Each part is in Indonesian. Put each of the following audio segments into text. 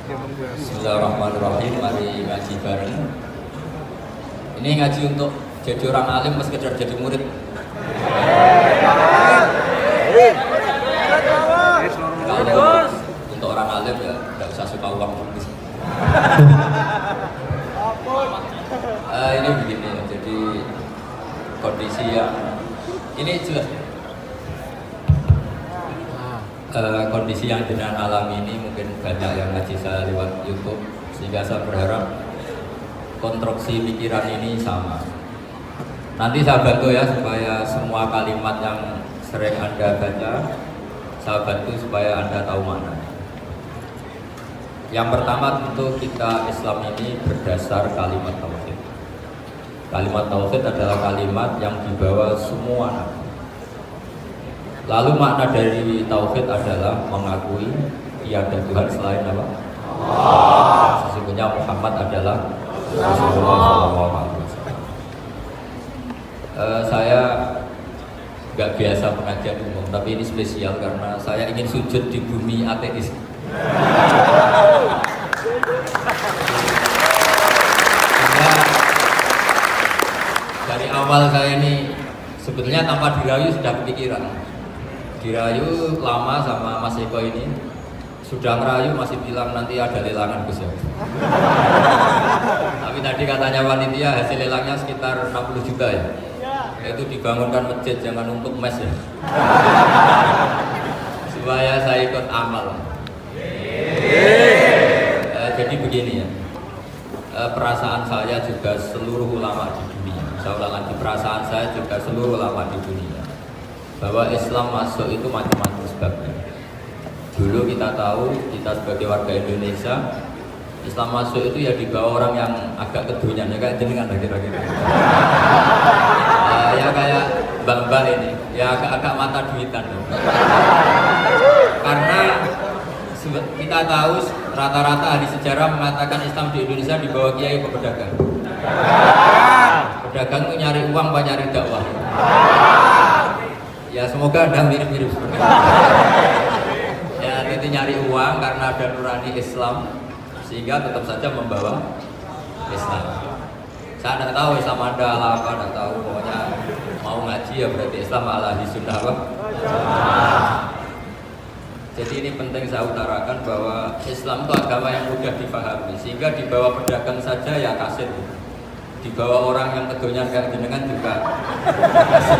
Bismillahirrahmanirrahim. Mari ngaji bareng. Ini ngaji untuk jadi orang alim, mas sekedar jadi murid. Kalau untuk orang alim ya nggak usah suka uang. Ini begini, jadi kondisi yang ini jelas. Kondisi yang dengan alam ini mungkin banyak yang ngaji saya lewat YouTube, sehingga saya berharap konstruksi pikiran ini sama. Nanti saya bantu ya supaya semua kalimat yang sering Anda baca saya bantu supaya Anda tahu mana. Yang pertama tentu kita Islam ini berdasar kalimat tauhid. Kalimat tauhid adalah kalimat yang dibawa semua nabi. Lalu makna dari tauhid adalah mengakui tiada Tuhan selain apa? Allah. Sesungguhnya Muhammad adalah Rasulullah SAW. Saya nggak biasa pengajian umum, tapi ini spesial karena saya ingin sujud di bumi ateis. Karena dari awal saya ini sebetulnya tanpa dirayu sudah kepikiran. Dirayu lama sama Mas Eko ini, sudah ngerayu masih bilang nanti ada lelangan Gus ya. Tapi tadi katanya panitia hasil lelangnya sekitar 60 juta ya. Itu dibangunkan masjid, jangan untuk mes ya. Supaya saya ikut amal. Jadi begini ya, perasaan saya juga seluruh ulama di dunia. Saya ulang lagi, perasaan saya juga seluruh ulama di dunia, bahwa Islam masuk itu macam-macam sebabnya. Dulu kita tahu, kita sebagai warga Indonesia, Islam masuk itu ya dibawa orang yang agak kedunyan, ya kayak jenengan kira-kira. Ya kayak mbak-mbak ini, ya agak-agak mata duitan. Karena kita tahu rata-rata ahli sejarah mengatakan Islam di Indonesia dibawa kiai ke pedagang. Pedagang itu nyari uang, apa nyari dakwah? Ya semoga Anda mirip-mirip. Ya itu nyari uang karena ada nurani Islam, sehingga tetap saja membawa Islam. Saya tidak tahu Islam Anda ala apa, tidak tahu. Pokoknya mau ngaji ya berarti Islam ala sunnah apa? Jadi ini penting saya utarakan bahwa Islam itu agama yang mudah dipahami, sehingga dibawa pedagang saja ya kasir. Dibawa orang yang kedonyan kayak jenengan juga kasir.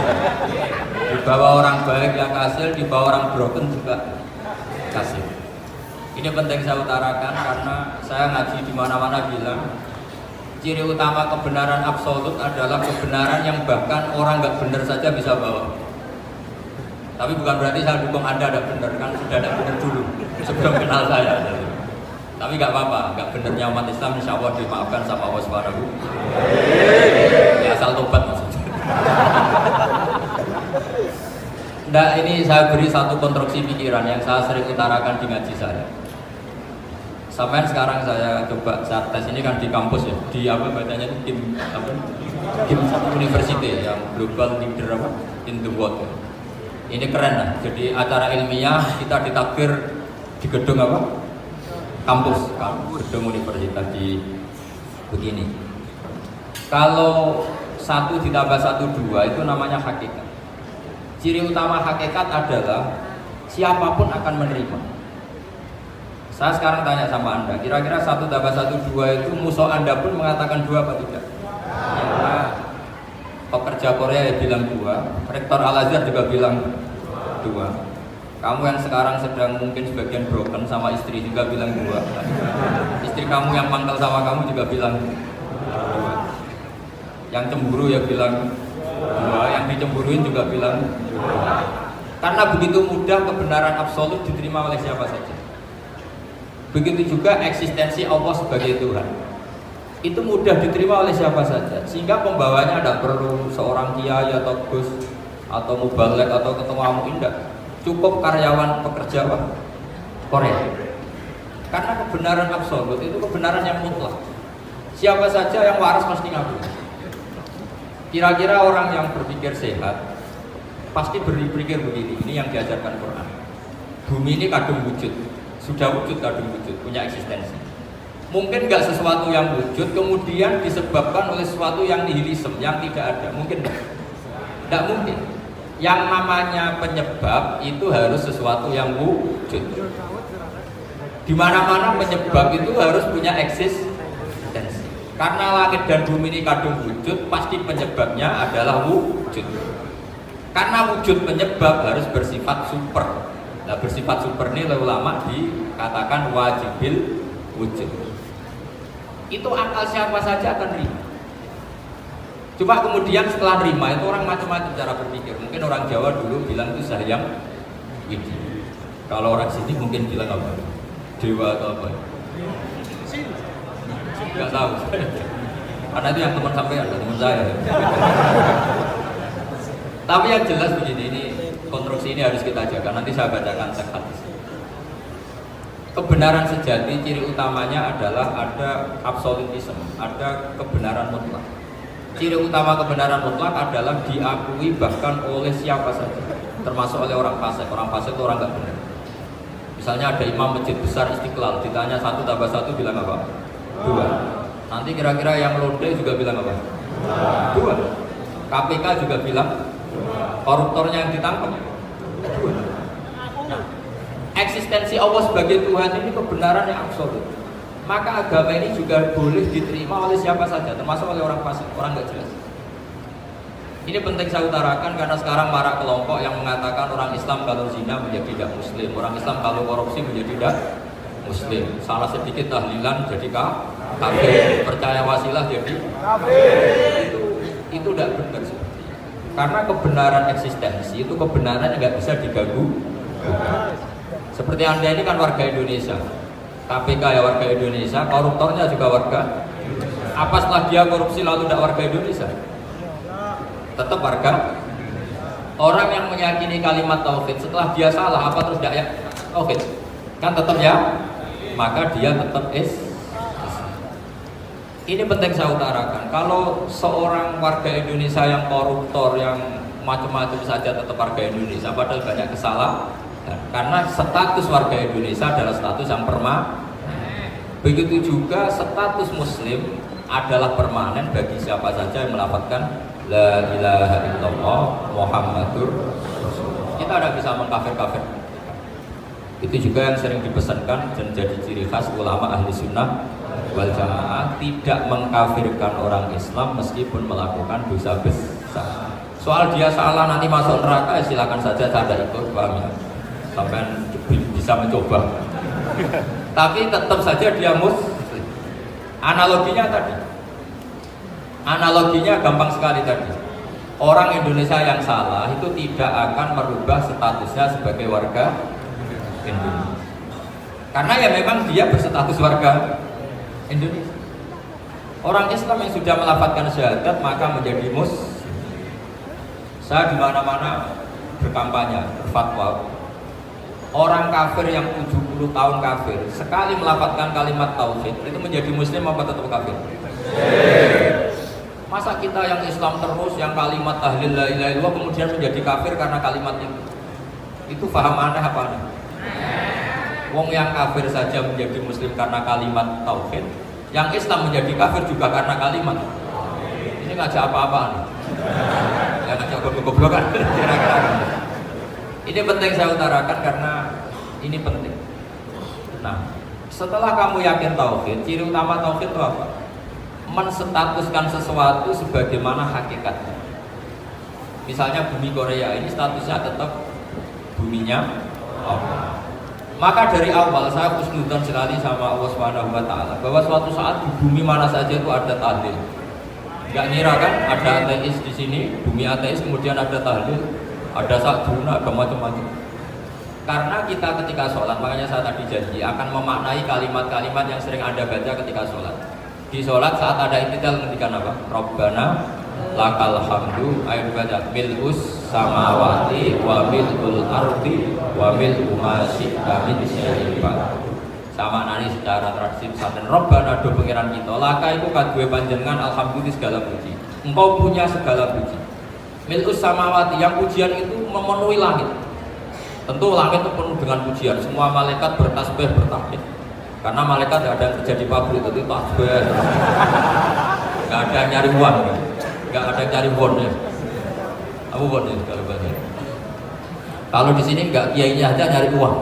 Dibawa orang baik yang kasir, dibawa orang broken juga kasir. Ini penting saya utarakan karena saya ngaji di mana-mana bilang ciri utama kebenaran absolut adalah kebenaran yang bahkan orang nggak benar saja bisa bawa. Tapi bukan berarti saya dukung Anda ada benar, kan sudah ada benar dulu sebelum kenal saya. Tapi nggak apa-apa, nggak benernya umat Islam insya Allah dimaafkan sama Allah Subhanahu. Ya asal tobat maksudnya. Nah ini saya beri satu konstruksi pikiran yang saya sering utarakan di ngaji saya. Sampai sekarang saya coba saat tes ini kan di kampus ya, di apa bacanya itu tim apa? Tim satu university yang global leader apa? In the world. Ini keren lah. Jadi acara ilmiah kita ditakbir di gedung apa? Kampus, gedung universitas di begini. Kalau 1 ditambah 1 2 itu namanya hakikat. Ciri utama hakikat adalah siapapun akan menerima. Saya sekarang tanya sama Anda, kira-kira 1 tambah 1 2 itu musuh Anda pun mengatakan 2 apa tidak? Ya. Pekerja Korea ya bilang 2, rektor Al-Azhar juga bilang 2. Kamu yang sekarang sedang mungkin sebagian broken sama istri juga bilang 2. Istri kamu yang mangkal sama kamu juga bilang 2. Yang cemburu ya bilang 2, yang dicemburuin juga bilang 2. Karena begitu mudah kebenaran absolut diterima oleh siapa saja. Begitu juga eksistensi Allah sebagai Tuhan. Itu mudah diterima oleh siapa saja. Sehingga pembawanya tidak perlu seorang kiai atau gus atau mubalek atau ketua MUI, tidak. Cukup karyawan pekerja Korea. Karena kebenaran absolut itu kebenaran yang mutlak. Siapa saja yang waras pasti ngaku. Kira-kira orang yang berpikir sehat pasti berpikir begini, ini yang diajarkan Quran. Bumi ini kadung wujud, sudah wujud kadung wujud, punya eksistensi. Mungkin nggak sesuatu yang wujud kemudian disebabkan oleh sesuatu yang nihilisme, yang tidak ada. Mungkin nggak mungkin. Yang namanya penyebab itu harus sesuatu yang wujud. Di mana-mana penyebab itu harus punya eksistensi. Karena langit dan bumi ini kadung wujud, pasti penyebabnya adalah wujud. Karena wujud penyebab harus bersifat super. Nah, bersifat super ini oleh ulama dikatakan wajibil wujud. Itu akal siapa saja akan terima. Cuma kemudian setelah terima itu orang macam-macam cara berpikir. Mungkin orang Jawa dulu bilang itu sahyam widi. Kalau orang sini mungkin bilang apa? Dewa atau apa? Nggak tahu. Karena itu yang teman sampai ada teman saya. Tapi yang jelas begini, ini konstruksi ini harus kita jaga. Nanti saya bacakan teks hadis. Kebenaran sejati ciri utamanya adalah ada absolutisme, ada kebenaran mutlak. Ciri utama kebenaran mutlak adalah diakui bahkan oleh siapa saja, termasuk oleh orang fasik. Orang fasik itu orang nggak benar. Misalnya ada imam masjid besar Istiqlal, ditanya 1 tambah 1 bilang apa? 2. Nanti kira-kira yang londe juga bilang apa? 2. KPK juga bilang, koruptornya yang ditangkap 2. Nah, eksistensi Allah sebagai Tuhan ini kebenaran yang absolut. Maka agama ini juga boleh diterima oleh siapa saja, termasuk oleh orang fasik, orang nggak jelas. Ini penting saya utarakan karena sekarang marak kelompok yang mengatakan orang Islam kalau zina menjadi tidak muslim, orang Islam kalau korupsi menjadi tidak muslim. Salah sedikit tahlilan jadi kafir, percaya wasilah jadi kafir. Itu tidak benar seperti itu. Karena kebenaran eksistensi itu kebenaran yang nggak bisa diganggu. Seperti Anda ini kan warga Indonesia, KPK ya warga Indonesia, koruptornya juga warga. Apa setelah dia korupsi lalu tidak warga Indonesia? Tetap warga. Orang yang meyakini kalimat tauhid setelah dia salah apa terus tidak ya tauhid? Kan tetap ya. Maka dia tetap Ini penting saya utarakan. Kalau seorang warga Indonesia yang koruptor yang macam-macam saja tetap warga Indonesia padahal banyak kesalahan. Karena status warga Indonesia adalah status yang permanen. Begitu juga status muslim adalah permanen bagi siapa saja yang melafazkan la ilaha illallah Muhammadur Rasulullah. Kita tidak bisa mengkafir-kafir. Itu juga yang sering dipesankan dan jadi ciri khas ulama ahli sunnah wal jamaah, tidak mengkafirkan orang Islam meskipun melakukan dosa besar. Soal dia salah nanti masuk neraka ya silakan saja, saya tidak ikut, paham ya? Sampai bisa mencoba. Tapi tetap saja dia muslim. Analoginya gampang sekali tadi. Orang Indonesia yang salah itu tidak akan merubah statusnya sebagai warga Indonesia. Karena ya memang dia berstatus warga Indonesia. Orang Islam yang sudah melafazkan syahadat maka menjadi muslim. Saya di mana-mana berkampanye, berfatwa. Orang kafir yang 70 tahun kafir, sekali melafazkan kalimat tauhid itu menjadi muslim apa tetap kafir? Masa kita yang Islam terus, yang kalimat tahlil la ilaha illallah kemudian menjadi kafir karena kalimat itu? Itu paham aneh apa aneh? Wong yang kafir saja menjadi muslim karena kalimat tauhid, yang Islam menjadi kafir juga karena kalimat. Ini ngajak apa-apaan? Ya ngajak goblok-goblokan. Ini penting saya utarakan karena ini penting. Nah, setelah kamu yakin tauhid, ciri utama tauhid itu apa? Menstatuskan sesuatu sebagaimana hakikatnya. Misalnya bumi Korea ini statusnya tetap buminya Allah. Maka dari awal saya husnudzon sekali sama Allah Subhanahu wa taala bahwa suatu saat di bumi mana saja itu ada tahlil. Enggak ngira kan ada ateis di sini, bumi ateis kemudian ada tahlil, ada sakduna, ada macam-macam. Karena kita ketika sholat, makanya saya tadi janji akan memaknai kalimat-kalimat yang sering Anda baca ketika sholat. Di sholat saat ada i'tidal ngendikan apa? Rabbana lakal hamdu, ayo baca mil'us samawati wa mil'ul ardi wa mil'u ma syi'ta min syai'in ba'd. Sama nani secara tradisi pesantren Rabbana do pengiran kita laka iku kaduwe panjenengan alhamdulillah segala puji. Engkau punya segala puji. Mil'us samawati, yang pujian itu memenuhi langit. Tentu langit itu penuh dengan pujian, semua malaikat bertasbih bertahmid. Karena malaikat tidak ada yang kerja di pabrik itu tasbih. Nggak ada yang nyari uang, nggak ada yang nyari won ya. Aku won ya kalau bahasa. Kalau di sini nggak kiainya aja nyari uang.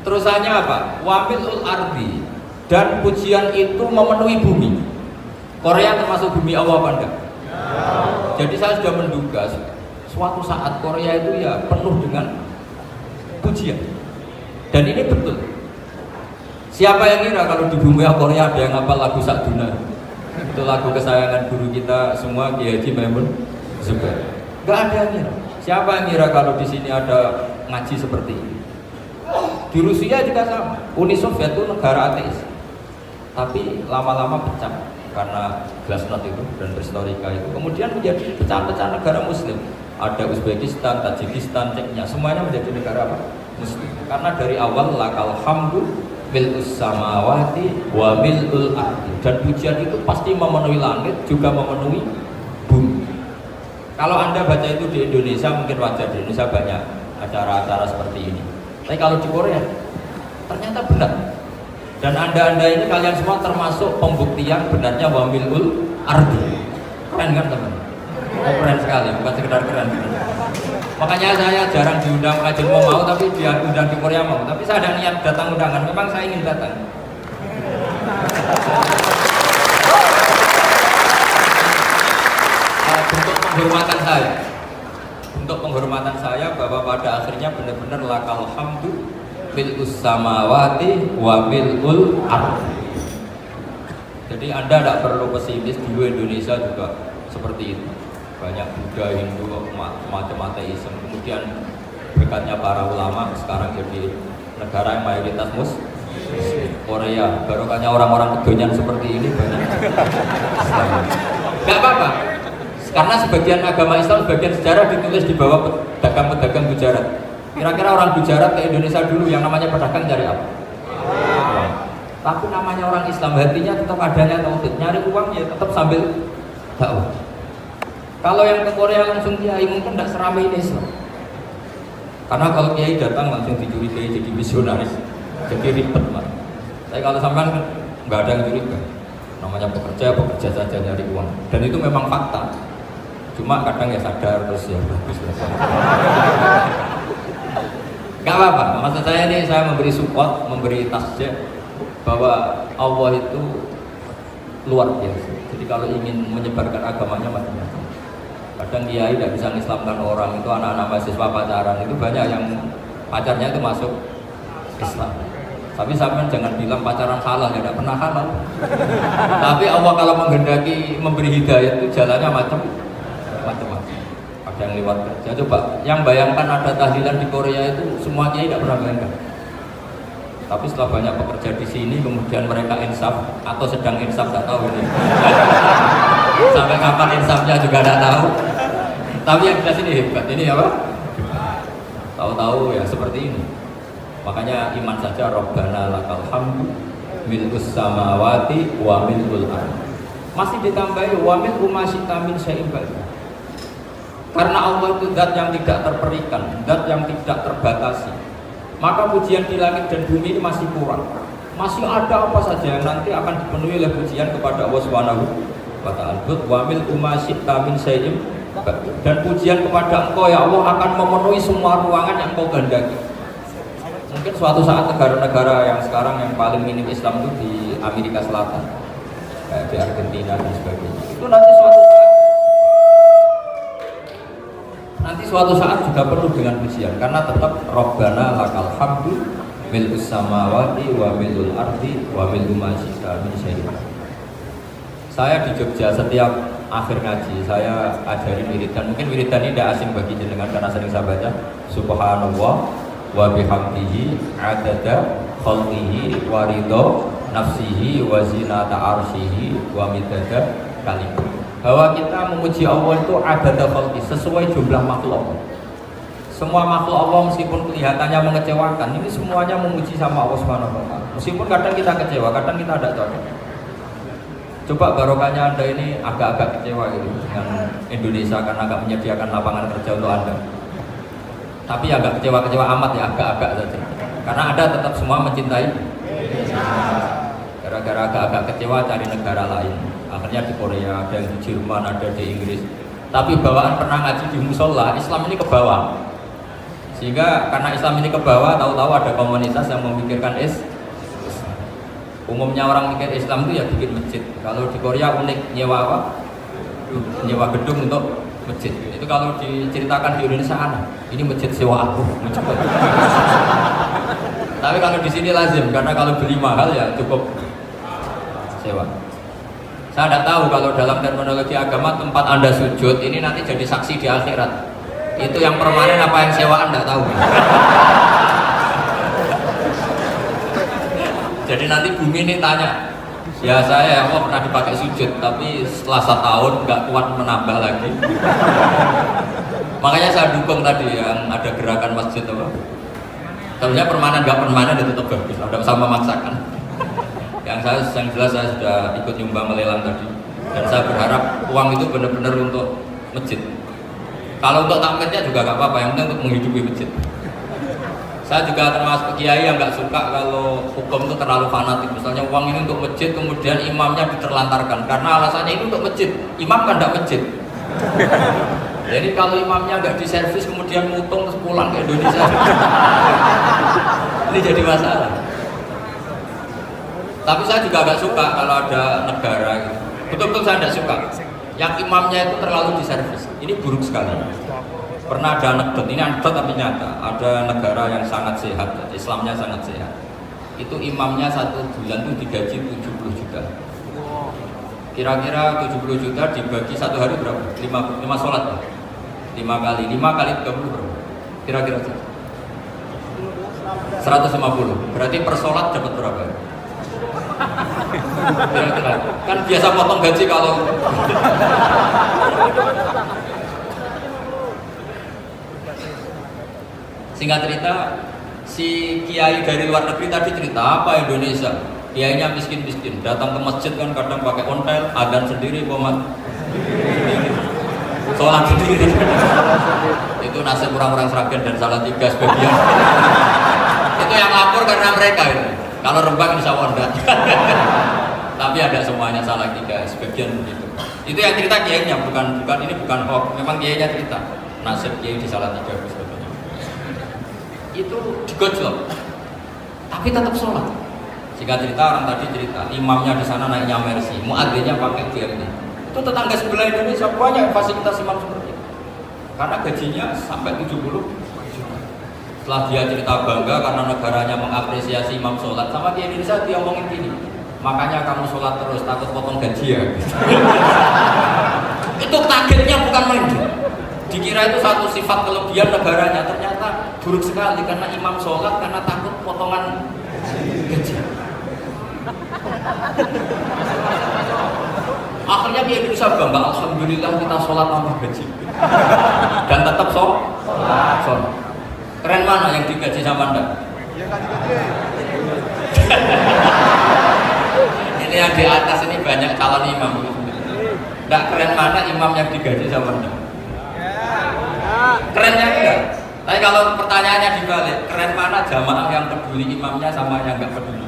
Terusannya apa? Wamilul ardi, dan pujian itu memenuhi bumi. Korea termasuk bumi Allah apa enggak? Jadi saya sudah menduga suatu saat Korea itu ya penuh dengan pujian. Dan ini betul. Siapa yang kira kalau di bumi Korea ada yang hafal lagu Sakduna? Itu lagu kesayangan guru kita semua, Kiai Haji Maimun Zubair. Enggak ada yang kira. Siapa yang kira kalau di sini ada ngaji seperti ini? Di Rusia juga sama. Uni Soviet itu negara ateis. Tapi lama-lama pecah karena glasnost itu dan historika itu. Kemudian menjadi pecah-pecah negara Muslim. Ada Uzbekistan, Tajikistan, Ceknya, semuanya menjadi negara apa? Muslim. Karena dari awal lakal hamdu mil'us samawati wa mil'ul ardi. Dan pujian itu pasti memenuhi langit, juga memenuhi bumi. Kalau Anda baca itu di Indonesia, mungkin wajar, di Indonesia banyak acara-acara seperti ini. Tapi kalau di Korea, ternyata benar. Dan anda ini kalian semua termasuk pembuktian benarnya wa mil'ul ardi. Keren kan teman? Oh, keren sekali, bukan sekedar keren. Makanya saya jarang diundang kajian mau, tapi dia undang di Korea mau. Tapi saya ada niat datang undangan, memang saya ingin datang. Bentuk penghormatan saya bahwa pada akhirnya benar-benar lakal hamdu mil'us samawati wa mil'ul ardi. Jadi Anda tidak perlu pesimis, dulu Indonesia juga seperti itu. Banyak Buddha, Hindu, macam ateisme. Kemudian berkatnya para ulama sekarang jadi negara yang mayoritas muslim. Korea, barokahnya orang-orang kedonyan seperti ini banyak. Gak apa-apa. Karena sebagian agama Islam, sebagian sejarah ditulis di bawah pedagang-pedagang Gujarat. Kira-kira orang Gujarat ke Indonesia dulu yang namanya pedagang cari apa? Tapi namanya orang Islam, hatinya tetap adanya tauhid, nyari uang ya tetap sambil dakwah. Kalau yang ke Korea langsung kiai mungkin tidak seramai ini Islam. Karena kalau kiai datang langsung dicurigai jadi misionaris, jadi ribet mas. Tapi kalau sampean nggak ada yang curiga, namanya pekerja saja nyari uang. Dan itu memang fakta. Cuma kadang ya sadar terus ya bagus lah. Gak apa-apa, maksud saya ini saya memberi support, memberi tasjid bahwa Allah itu luar biasa. Jadi kalau ingin menyebarkan agamanya macam-macam. Kadang kiai tidak bisa mengislamkan orang, itu anak-anak mahasiswa pacaran itu banyak yang pacarnya itu masuk Islam. Tapi sampean jangan bilang pacaran halal, ya tidak pernah halal. Tapi Allah kalau menghendaki memberi hidayah itu jalannya macam-macam. Ada yang lewat kerja. Coba yang bayangkan ada tahlilan di Korea itu semua kiai tidak pernah bayangkan. Tapi setelah banyak pekerja di sini, kemudian mereka insaf atau sedang insaf, tidak tahu ini. Sampai kapan insafnya juga tidak tahu. Tapi yang jelas ini hebat. Ini apa? Tahu-tahu ya seperti ini. Makanya iman saja Rabbana lakal hamdu mil'us samawati wa mil'ul ardi. Masih ditambahi wa mil'u ma syi'ta min syai'in ba'd. Karena Allah itu zat yang tidak terperikan, zat yang tidak terbatasi. Maka pujian di langit dan bumi ini masih kurang. Masih ada apa saja yang nanti akan dipenuhi oleh pujian kepada Allah Subhanahu wa ta'ala. Wa mil'u ma syi'ta min syai'in ba'd. Dan pujian kepada Engkau ya Allah akan memenuhi semua ruangan yang Engkau kehendaki. Mungkin suatu saat negara-negara yang sekarang yang paling minim Islam itu di Amerika Selatan, kayak di Argentina dan sebagainya. Itu nanti suatu saat juga perlu dengan pujian, karena tetap Rabbana lakal hamdu mil'us samawati wa mil'ul ardi wa mil'u ma syi'ta min syai'in. Saya di Jogja setiap akhir ngaji saya ajarin wiridan. Mungkin wiridan ini tidak asing bagi jenengan karena sering saya baca Subhanallah wa bihamdihi adada khalqihi wa ridha nafsihi wa zinata arsyihi wa midada kalimah. Bahwa kita memuji Allah itu adada khalqi, sesuai jumlah makhluk. Semua makhluk Allah meskipun kelihatannya mengecewakan, ini semuanya memuji sama Allah Subhanahu wa taala. Meskipun kadang kita kecewa, kadang kita tidak cocok. Coba barokahnya Anda ini agak-agak kecewa gitu dengan Indonesia karena agak menyediakan lapangan kerja untuk Anda. Tapi agak kecewa-kecewa amat ya, agak-agak saja. Karena Anda tetap semua mencintai. Gara-gara agak-agak kecewa cari negara lain. Akhirnya di Korea, ada yang di Jerman, ada di Inggris. Tapi bawaan pernah ngaji di musola, Islam ini ke bawah. Sehingga karena Islam ini ke bawah, tahu-tahu ada komunitas yang memikirkan umumnya orang mikir Islam itu ya bikin masjid. Kalau di Korea unik, nyewa apa? Nyewa gedung untuk masjid. Itu kalau diceritakan di Indonesia aneh. Ini masjid sewa aku. Tapi kalau di sini lazim karena kalau beli mahal ya cukup sewa. Saya tidak tahu kalau dalam terminologi agama tempat Anda sujud ini nanti jadi saksi di akhirat. Itu yang permanen apa yang sewaan tidak tahu. Jadi nanti bumi ini tanya, ya saya pernah dipakai sujud, tapi setelah 1 tahun nggak kuat menambah lagi. Makanya saya dukung tadi yang ada gerakan masjid apa. Sebenarnya permanen nggak permanen itu tetap bagus, tidak usah memaksakan. Yang jelas saya sudah ikut nyumbang melelang tadi, dan saya berharap uang itu benar-benar untuk masjid. Kalau untuk takmirnya juga nggak apa-apa, yang penting untuk menghidupi masjid. Saya juga termasuk kiai yang nggak suka kalau hukum itu terlalu fanatik. Misalnya uang ini untuk masjid, kemudian imamnya diterlantarkan karena alasannya itu untuk masjid. Imam kan tidak masjid. Jadi kalau imamnya nggak diservis kemudian mutung terus pulang ke Indonesia, ini jadi masalah. Tapi saya juga agak suka kalau ada negara gitu. Betul-betul saya tidak suka yang imamnya itu terlalu diservis. Ini buruk sekali. Pernah ada anekdot, ini anekdot tapi nyata. Ada negara yang sangat sehat, Islamnya sangat sehat. Itu imamnya 1 bulan itu digaji 70 juta. Kira-kira 70 juta dibagi 1 hari berapa? 5 sholat ya? 5 kali 30 berapa? Kira-kira 150. Berarti per sholat dapat berapa? Kira-kira. Kan biasa potong gaji kalau singkat cerita, si kiai dari luar negeri tadi cerita apa Indonesia? Kiainya miskin-miskin, datang ke masjid kan kadang pakai ontel, adzan sendiri, komat sholat sendiri. Itu nasib orang-orang Sragen dan Salatiga sebagian. Itu yang lapor karena mereka itu. Kalau Rembang insya Allah enggak. Tapi ada semuanya Salatiga, sebagian begitu. Itu yang cerita kiainya, bukan ini bukan hoax, memang kiainya cerita nasib kiai di Salatiga. Itu digojlok, tapi tetap sholat. Jika cerita orang tadi cerita, imamnya di sana naiknya Mercy, muadzinnya pakai BRT. Itu tetangga sebelah Indonesia banyak fasilitas imam seperti itu. Karena gajinya sampai 70 juta. Setelah dia cerita bangga karena negaranya mengapresiasi imam sholat, sama di Indonesia dia ngomongin gini, makanya kamu sholat terus, takut potong gaji ya. Itu targetnya bukan main. Dikira itu satu sifat kelebihan negaranya, ternyata buruk sekali karena imam sholat karena takut potongan gaji. Akhirnya di Indonesia bangga, alhamdulillah kita sholat tambah gaji dan tetap sholat. Keren mana yang digaji sama Anda? Ini yang di atas ini banyak calon imam. Tidak keren mana imam yang digaji sama Anda? Kerennya enggak. Tapi kalau pertanyaannya dibalik, keren mana jamaah yang peduli imamnya sama yang enggak peduli?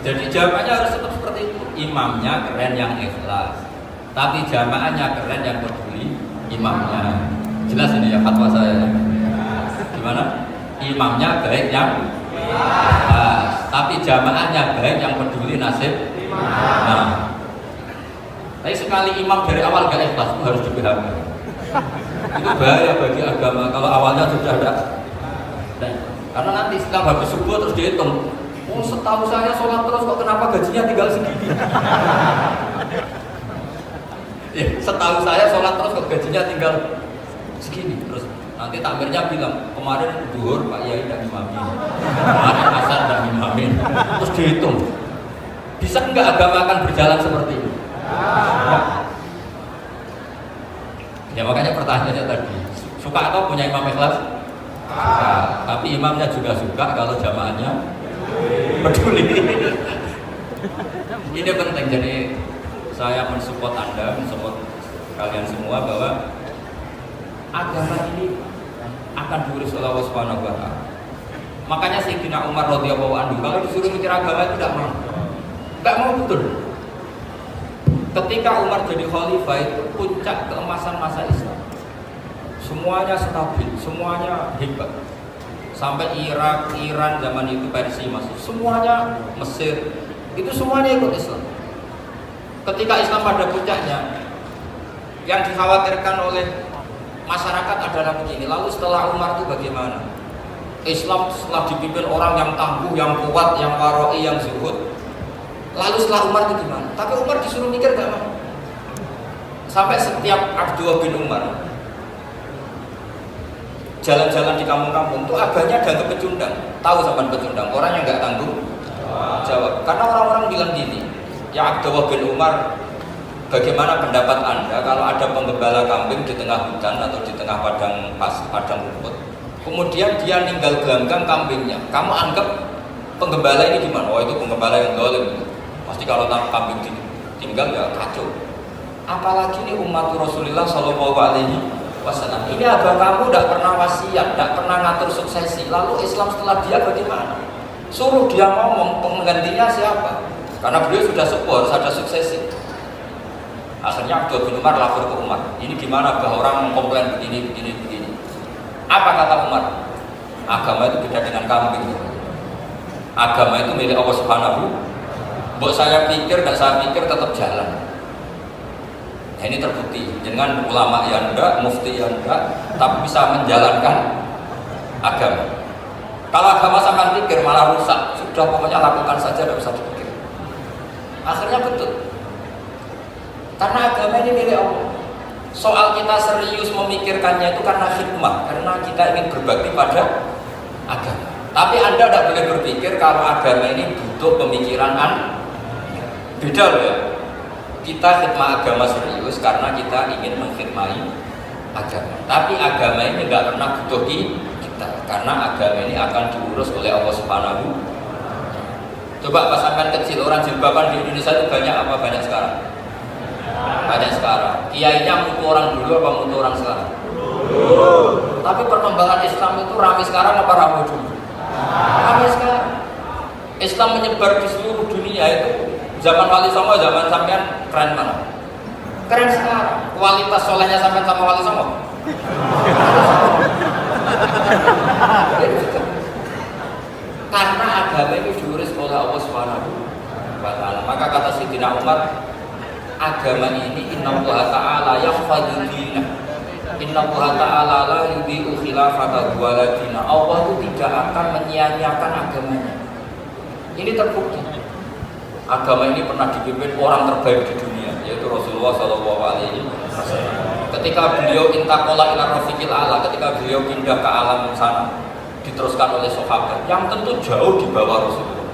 Jadi jawabannya harus tetap seperti itu. Imamnya keren yang ikhlas, tapi jamaahnya keren yang peduli imamnya. Jelas ini ya fatwa saya. Gimana? Imamnya baik yang ikhlas, tapi jamaahnya baik yang peduli nasib. Nah, tapi sekali imam dari awal gak ikhlas itu harus di-PHK. Itu bahaya bagi agama kalau awalnya sudah ada. Karena nanti setelah habis subuh terus dihitung, oh setahu saya sholat terus kok kenapa gajinya tinggal segini? Ya, setahu saya sholat terus kok gajinya tinggal segini. Terus nanti takmirnya bilang, kemarin duhur Pak Yai dan imamin, kemarin asar dan imamin. Terus dihitung, bisa enggak agama akan berjalan seperti ini? Ya makanya pertanyaannya tadi, suka atau punya imam ikhlas? Suka, tapi imamnya juga suka kalau jamaahnya peduli. Ini penting, jadi saya mensupport Anda, mensupport kalian semua bahwa agama ini akan diurus oleh Allah Subhanahu wa Ta'ala. Makanya Sayyidina Umar radhiyallahu anhu kalau disuruh mikir agama itu tidak mau betul. Ketika Umar jadi khalifah itu puncak keemasan masa Islam. Semuanya stabil, semuanya hebat. Sampai Irak, Iran zaman itu Persia masuk, semuanya Mesir, itu semuanya ikut Islam. Ketika Islam pada puncaknya, yang dikhawatirkan oleh masyarakat adalah begini. Lalu setelah Umar itu bagaimana? Islam setelah dipimpin orang yang tangguh, yang kuat, yang waroi, yang zuhud. Lalu setelah Umar itu gimana? Tapi Umar disuruh mikir gak mau. Sampai setiap Abdullah bin Umar jalan-jalan di kampung-kampung itu abahnya dianggap pecundang. Tahu sampai pecundang? Orang yang nggak tanggung jawab. Karena orang-orang bilang gini, ya Abdullah bin Umar, bagaimana pendapat Anda kalau ada penggembala kambing di tengah hutan atau di tengah padang rumput, kemudian dia ninggal gelanggang kambingnya, kamu anggap penggembala ini gimana? Oh itu penggembala yang zalim. Pasti kalau kambing tinggal ya kacau. Apalagi ini umat Rasulullah Shallallahu Alaihi Wasallam. Ini abah kamu tidak pernah wasiat, tidak pernah ngatur suksesi. Lalu Islam setelah dia bagaimana? Suruh dia ngomong, penggantinya siapa? Karena beliau sudah support, sudah suksesi. Akhirnya Abdullah bin Umar lapor ke Umar. Ini gimana bahwa orang mengkomplain begini. Apa kata Umar? Agama itu beda dengan kambing. Agama itu milik Allah Subhanahu. Buat saya pikir dan saya pikir tetap jalan. Nah, ini terbukti dengan ulama yang enggak, mufti yang enggak, tapi bisa menjalankan agama. Kalau agama sampai pikir malah rusak. Sudah pokoknya lakukan saja, tidak usah dipikir. Akhirnya betul. Karena agama ini milik Allah. Soal kita serius memikirkannya itu karena hikmah, karena kita ingin berbakti pada agama. Tapi Anda tidak boleh berpikir kalau agama ini butuh pemikiran beda loh ya. Kita khidmah agama serius karena kita ingin mengkhidmati agama. Tapi agama ini tidak pernah butuh kita, karena agama ini akan diurus oleh Allah Subhanahu. Coba pas sampai kecil orang jilbaban di Indonesia itu banyak apa banyak sekarang? Banyak sekarang. Kiainya mutu orang dulu apa mutu orang sekarang? Tapi perkembangan Islam itu ramai sekarang apa ramai dulu? Ramai sekarang. Islam menyebar di seluruh dunia itu zaman Wali Songo, zaman sampean keren mana? Keren sekarang. Kualitas solehnya sampean sama Wali Songo. Karena agama ini diurus oleh Allah Subhanahu wa Ta'ala. Maka kata Sayyidina Umar, agama ini innallaha ta'ala yahfadhu dinah. Innallaha ta'ala la yudhi'u khilafata waladina. Allah itu tidak akan menyia-nyiakan agamanya. Ini terbukti. Agama ini pernah dipimpin orang terbaik di dunia, yaitu Rasulullah Shallallahu Alaihi Wasallam. Ketika beliau intaqala ila rafiqil a'la, ketika beliau pindah ke alam sana, diteruskan oleh sahabat yang tentu jauh di bawah Rasulullah.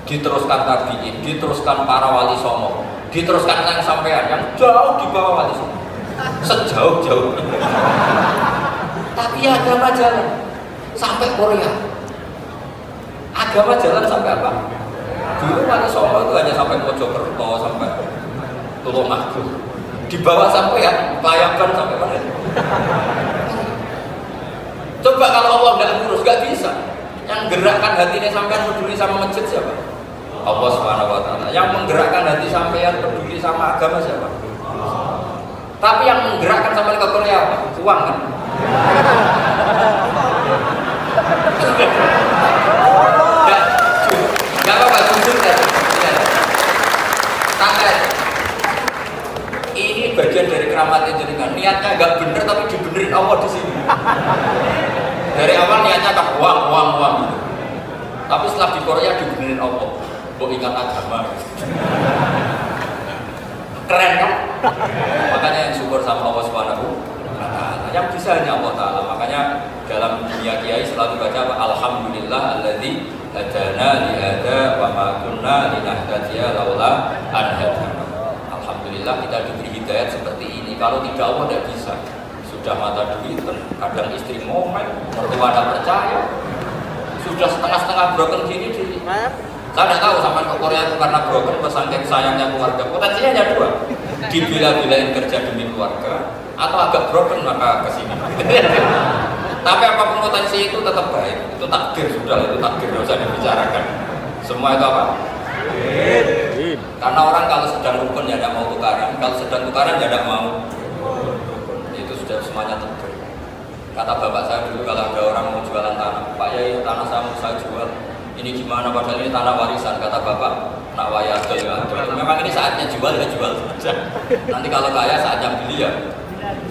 Diteruskan tabi'in, diteruskan para wali songo, diteruskan yang sampean yang jauh di bawah wali songo. Sejauh-jauh. Tapi agama jalan sampai Korea. Agama jalan sampai apa? Dulu wali songo itu hanya sampai Mojokerto, sampai Tulungagung. Di bawah sampai ya, Layaban sampai mana? Coba kalau Allah nggak ngurus, nggak bisa. Yang gerakkan hatinya sampean peduli sama masjid siapa? Allah Subhanahu wa Ta'ala. Yang menggerakkan hati sampean peduli sama agama siapa? Tapi yang menggerakkan sampai ke Korea apa? Uang kan? Gak apa-apa, jujur kan? Kakek, ini bagian dari keramatnya jenengan. Niatnya agak bener tapi dibenerin Allah di sini. Dari awal niatnya kan uang gitu. Tapi setelah di Korea dibenerin Allah. Kok ingat agama? Keren kan? Makanya yang syukur sama Allah Subhanahu wa Ta'ala. Yang bisa hanya Allah Ta'ala. Makanya dalam dunia kiai selalu baca apa? Alhamdulillah alladzi hadana li hada wa ma kunna linahtadiya laula an hadana. Alhamdulillah kita diberi hidayat seperti ini. Kalau tidak Allah tidak bisa. Sudah mata duit, kadang istri ngomel, mertua tidak percaya. Sudah setengah-setengah broken gini Saya tidak tahu sampai ke Korea itu karena broken atau saking sayangnya keluarga. Potensinya hanya dua, dibela-belain kerja demi keluarga, atau agak broken maka kesini. Tapi apapun potensi itu tetap baik, itu takdir sudah, itu takdir tidak usah dibicarakan. Semua itu apa? Karena orang kalau sedang rukun ya tidak mau tukaran, kalau sedang tukaran ya tidak mau. Itu sudah semuanya takdir. Kata bapak saya dulu kalau ada orang mau jualan tanah, Pak ya tanah saya mau saya jual. Ini gimana padahal ini tanah warisan, kata bapak. Nak waya adol ya adol. Memang ini saatnya jual ya jual saja. Nanti kalau kaya saatnya beli ya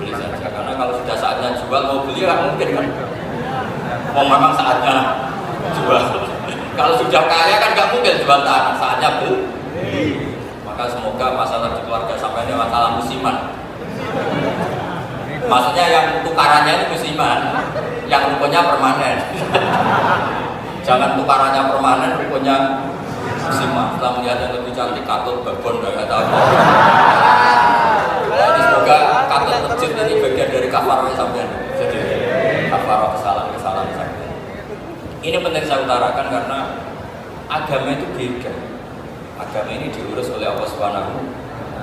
beli saja. Karena kalau sudah saatnya jual mau beli ya mungkin kan. Mau memang saatnya jual. Kalau sudah kaya kan nggak mungkin jual tanah, saatnya beli. Maka semoga masalah di keluarga sampai ini masalah musiman. Maksudnya yang tukarannya itu musiman, yang rukunnya permanen. Jangan tukarannya permanen, rukunnya musiman. Setelah melihat yang lebih cantik, katut, babon, nggak tahu. Jadi semoga katut masjid ini bagian dari kafarah sampean. Jadi kafarah kesalahan sampean. Ini penting saya utarakan karena agama itu beda. Agama ini diurus oleh Allah Subhanahu.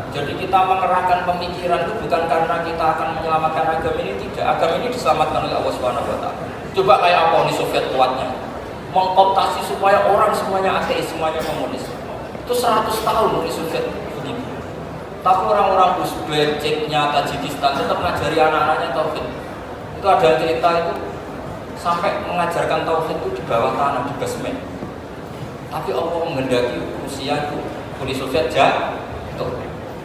Jadi kita mengerahkan pemikiran itu bukan karena kita akan menyelamatkan agama ini, tidak. Agama ini diselamatkan oleh Allah Subhanahu wa taala. Coba kayak apa Uni Soviet kuatnya? Mengkooptasi supaya orang semuanya ateis, semuanya komunis. Itu 100 tahun Uni Soviet begitu. Tapi orang-orang Uzbek, Ceknya, Tajikistan tetap mengajari anak-anaknya tauhid. Itu ada cerita itu sampai mengajarkan tauhid itu di bawah tanah, di basement. Tapi Allah menghendaki Rusia itu, Uni Soviet jatuh.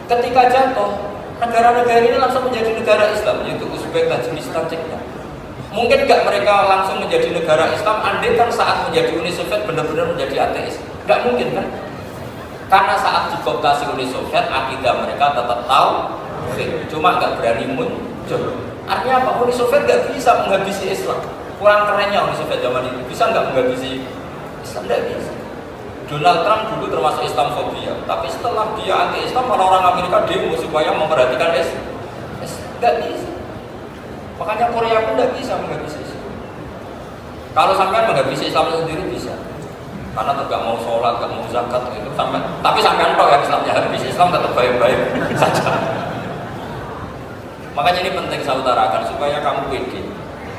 Ketika jatuh, negara-negara ini langsung menjadi negara Islam, yaitu Uzbek, Tajikistan, Ceknya. Mungkin nggak mereka langsung menjadi negara Islam, andai kan saat menjadi Uni Soviet benar-benar menjadi ateis. Nggak mungkin kan? Karena saat dikooptasi Uni Soviet, akidah mereka tetap tahu, cuma nggak berani muncul. Artinya apa? Uni Soviet nggak bisa menghabisi Islam. Kurang kerennya Uni Soviet zaman itu, bisa nggak menghabisi Islam? Nggak bisa. Donald Trump dulu termasuk Islamfobia, tapi setelah dia anti-Islam, orang-orang Amerika demo supaya memperhatikan Islam. Nggak bisa. Makanya Korea pun nggak bisa menghabisi Islam. Kalau sampai menghabisi Islam sendiri bisa, karena nggak mau sholat, nggak mau zakat itu sampai. Tapi sampai tahu yang Islamnya habis, Islam tetap baik-baik saja. Makanya ini penting saya utarakan supaya kamu pede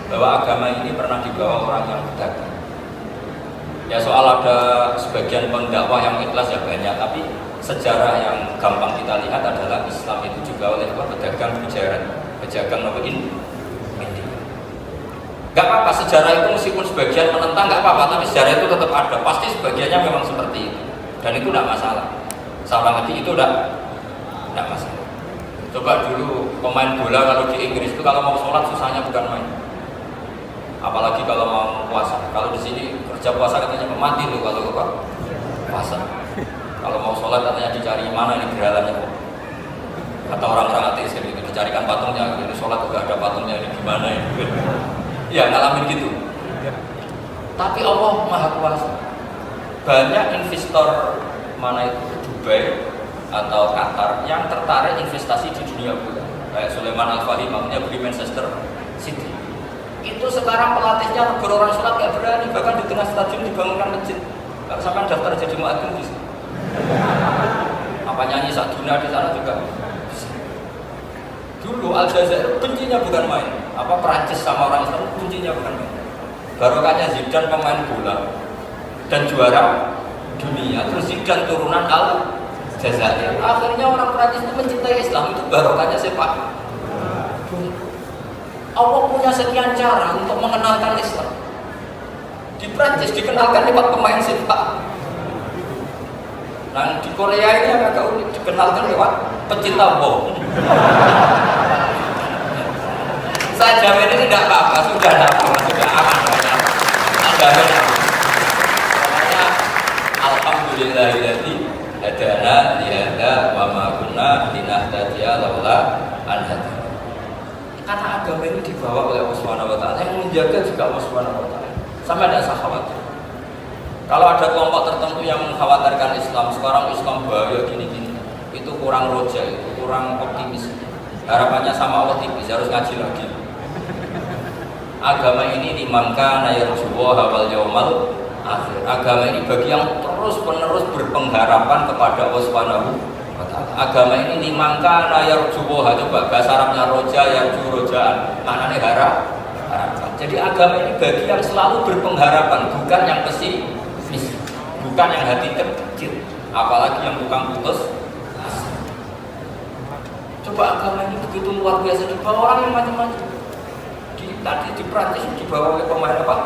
bahwa agama ini pernah dibawa orang yang berdagang. Ya soal ada sebagian pendakwah yang ikhlas ya banyak, tapi sejarah yang gampang kita lihat adalah Islam itu juga oleh pedagang pedagang India. Gak apa-apa sejarah itu meskipun sebagian menentang gak apa-apa, tapi sejarah itu tetap ada. Pasti sebagiannya memang seperti itu, dan itu tidak masalah. Salah ngerti itu tidak masalah. Coba dulu pemain bola kalau di Inggris itu kalau mau sholat susahnya bukan main. Apalagi kalau mau puasa. Kalau di sini kerja puasa katanya mati loh kalau puasa. Kalau mau sholat katanya dicari mana ini geralannya. Kata orang-orang ateis gitu, dicarikan patungnya. Jadi sholat juga ada patungnya ini gimana ya? Ya ngalamin gitu. Tapi Allah Maha Kuasa. Banyak investor mana itu Dubai atau Qatar yang tertarik investasi di dunia bola. Kayak Sulaiman Al-Fahim makanya beli Manchester City. Itu sekarang pelatihnya negur orang sholat gak berani, bahkan di tengah stadion dibangunkan masjid. Kalau sampai daftar jadi muadzin bisa. Apa nyanyi Saduna di sana juga bisa. Dulu Aljazair kuncinya bukan main. Apa Perancis sama orang Islam kuncinya bukan main. Barokahnya Zidane pemain bola dan juara dunia. Terus Zidane turunan Aljazair. Akhirnya orang Perancis itu mencintai Islam, itu barokahnya sepak. Allah punya sekian cara untuk mengenalkan Islam. Di Prancis dikenalkan lewat pemain sepak. Nah di Korea ini agak unik, dikenalkan lewat pecinta bom. Saya jamin ini tidak apa-apa, sudah tidak apa-apa, sudah aman. Saya jamin. Makanya alhamdulillahilladzi hadana lihada wa ma kunna linahtadiya laula an hadana. Karena agama ini dibawa oleh Allah Subhanahu wa taala, yang menjaga juga Allah Subhanahu wa taala. Sama ada sahabat. Kalau ada kelompok tertentu yang mengkhawatirkan Islam, sekarang Islam bahaya gini-gini, itu kurang roja, itu kurang optimis. Harapannya sama Allah tipis, harus ngaji lagi. Agama ini liman kana yarjuwa wal yaumal akhir. Agama ini bagi yang terus-menerus berpengharapan kepada Allah Subhanahu wa ta'ala. Agama ini limangka yarjuha, coba bahasa Arabnya roja yarju rojaan, maknanya harapan. Jadi agama ini bagi yang selalu berpengharapan, bukan yang pesimis, bukan yang hati kecil, apalagi yang tukang putus asa. Coba agama ini begitu luar biasa, dibawa orang yang macam-macam. Tadi di Prancis dibawa oleh pemain apa?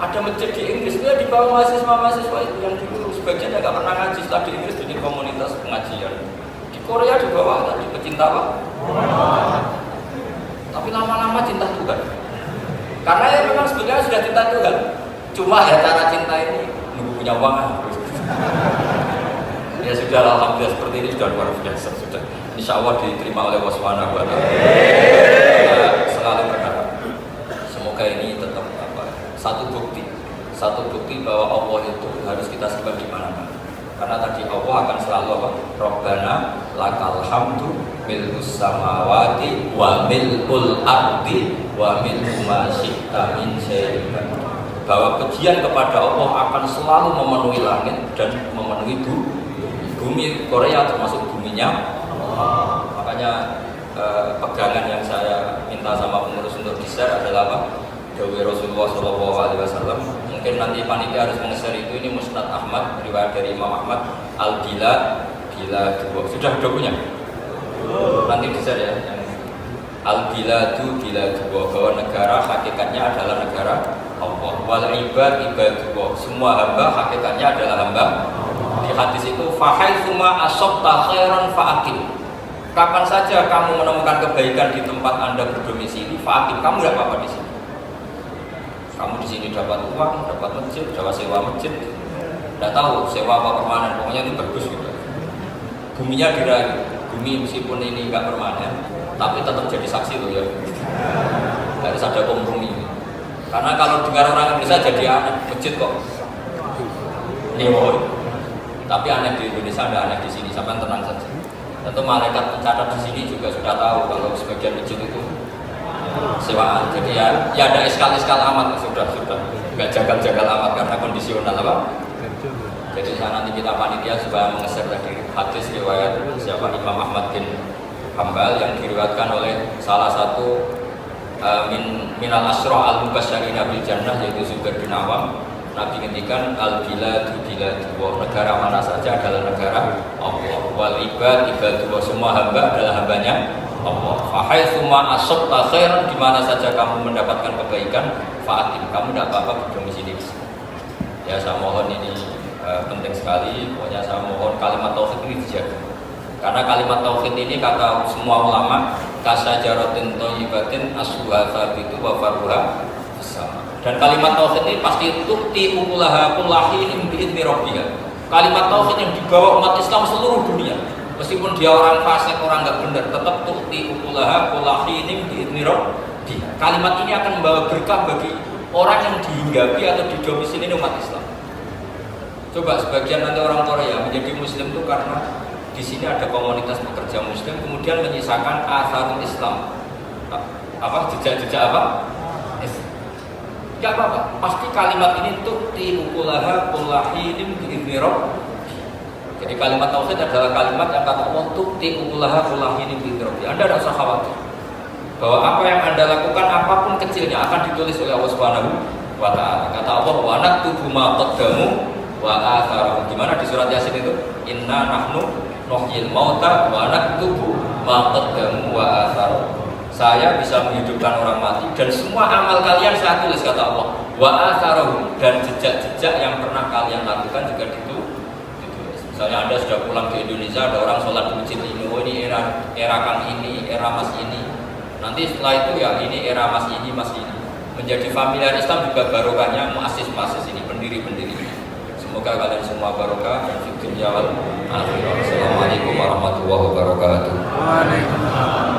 Ada masjid di Inggris, dia dibawa mahasiswa-mahasiswa itu yang dulu sebagian yang nggak pernah ngaji, setelah di Inggris bikin komunitas pengajian. Di Korea dibawa tadi pecinta apa? Tapi lama-lama cinta Tuhan. Karena ya memang sebenarnya sudah cinta Tuhan. Cuma ya cara cinta ini nunggu punya uang. Ya sudah, alhamdulillah seperti ini sudah luar biasa, sudah. Insya Allah diterima oleh Allah Subhanahu wa ta'ala. Selalu berharap semoga ini tetap satu bukti bahwa Allah itu harus kita sembah di mana-mana. Karena tadi Allah akan selalu apa? Rabbana lakal hamdu mil'us samawati wa mil'ul ardi wa mil'u ma syi'ta min syai'in. Bahwa pujian kepada Allah akan selalu memenuhi langit dan memenuhi bumi. Korea termasuk buminya. Makanya pegangan yang saya minta sama pengurus untuk di-share adalah apa? Dawai Rasulullah SAW. Mungkin nanti panitia harus meng-share itu. Ini Musnad Ahmad, riwayat dari Imam Ahmad. Al-Bila dua. Sudah punya? Nanti di-share ya. Al-Bila dua, bahwa negara hakikatnya adalah negara Allah. Wal ibad dua. Semua hamba hakikatnya adalah hamba. Di hadis itu fahaitsuma asabta khairan fa'aqim. Kapan saja kamu menemukan kebaikan di tempat Anda berdomisili, fa'aqim, kamu tidak apa-apa di sini. Kamu di sini dapat uang, dapat masjid, dapat sewa masjid. Tidak tahu sewa apa permanen, pokoknya itu bagus gitu. Buminya dirayu, bumi meskipun ini enggak permanen, tapi tetap jadi saksi loh ya. Harus ada kompromi. Karena kalau dengar orang Indonesia jadi aneh, masjid kok. Tapi aneh di Indonesia, ada aneh di sini, sampai tenang saja. Tentu malaikat pencatat di sini juga sudah tahu kalau sebagian masjid itu sewaan. Jadi ya ada eskal amat, sudah nggak jagal amat karena kondisional apa. Jadi nanti kita panitia supaya mengeser tadi hadis riwayat siapa Imam Ahmad bin Hambal yang diriwayatkan oleh salah satu minal asra al-mubasysyirina bil jannah, yaitu Zubair bin Awam. Nabi ngendikan al-biladu dua, negara mana saja adalah negara Allah. Wal ibad dua, semua hamba adalah hambanya Allah. Fahaitsuma asabta khairan, di mana saja kamu mendapatkan kebaikan, fa'atim, kamu tidak apa-apa berdomisili. Ya saya mohon ini penting sekali. Pokoknya saya mohon kalimat tauhid ini dijaga. Karena kalimat tauhid ini kata semua ulama kasajaratin thayyibatin asluha tsabitu wa faruha sama. Dan kalimat tauhid ini pasti tukti ukulaha kullahin bi'idzni rabbiha. Kalimat tauhid yang dibawa umat Islam seluruh dunia. Meskipun dia orang fasik, orang enggak benar, tetap tukti ukulaha kullahin bi'idzni rabbiha. Kalimat ini akan membawa berkah bagi orang yang dihinggapi atau didomisili umat Islam. Coba sebagian nanti orang Korea menjadi muslim itu karena di sini ada komunitas pekerja muslim, kemudian menyisakan asarul Islam. Jejak-jejak apa? Gak apa-apa, pasti kalimat ini tukti ukulaha kullahin bi'idzni rabbiha. Jadi kalimat tauhid adalah kalimat yang kata Allah tukti ukulaha kullahin bi'idzni rabbiha. Anda tidak usah khawatir bahwa apa yang Anda lakukan apapun kecilnya akan ditulis oleh Allah Subhanahu wa ta'ala. Kata Allah wa naktubu ma qaddamu wa atharahum. Gimana di surat Yasin itu? Inna nahnu nuhyil mauta wa naktubu ma qaddamu wa atharahum. Saya bisa menghidupkan orang mati dan semua amal kalian saya tulis, kata Allah. Wa atharahum, dan jejak-jejak yang pernah kalian lakukan juga ditulis. Misalnya Anda sudah pulang ke Indonesia, ada orang sholat di masjid ini, oh ini era Kang ini, era Mas ini. Nanti setelah itu ya ini era Mas ini, Mas ini. Menjadi familiar Islam juga barokahnya muassis-muassis ini, pendiri-pendiri. Semoga kalian semua barokah dan fid dunya wal akhirah. Assalamualaikum warahmatullahi wabarakatuh. Waalaikumsalam.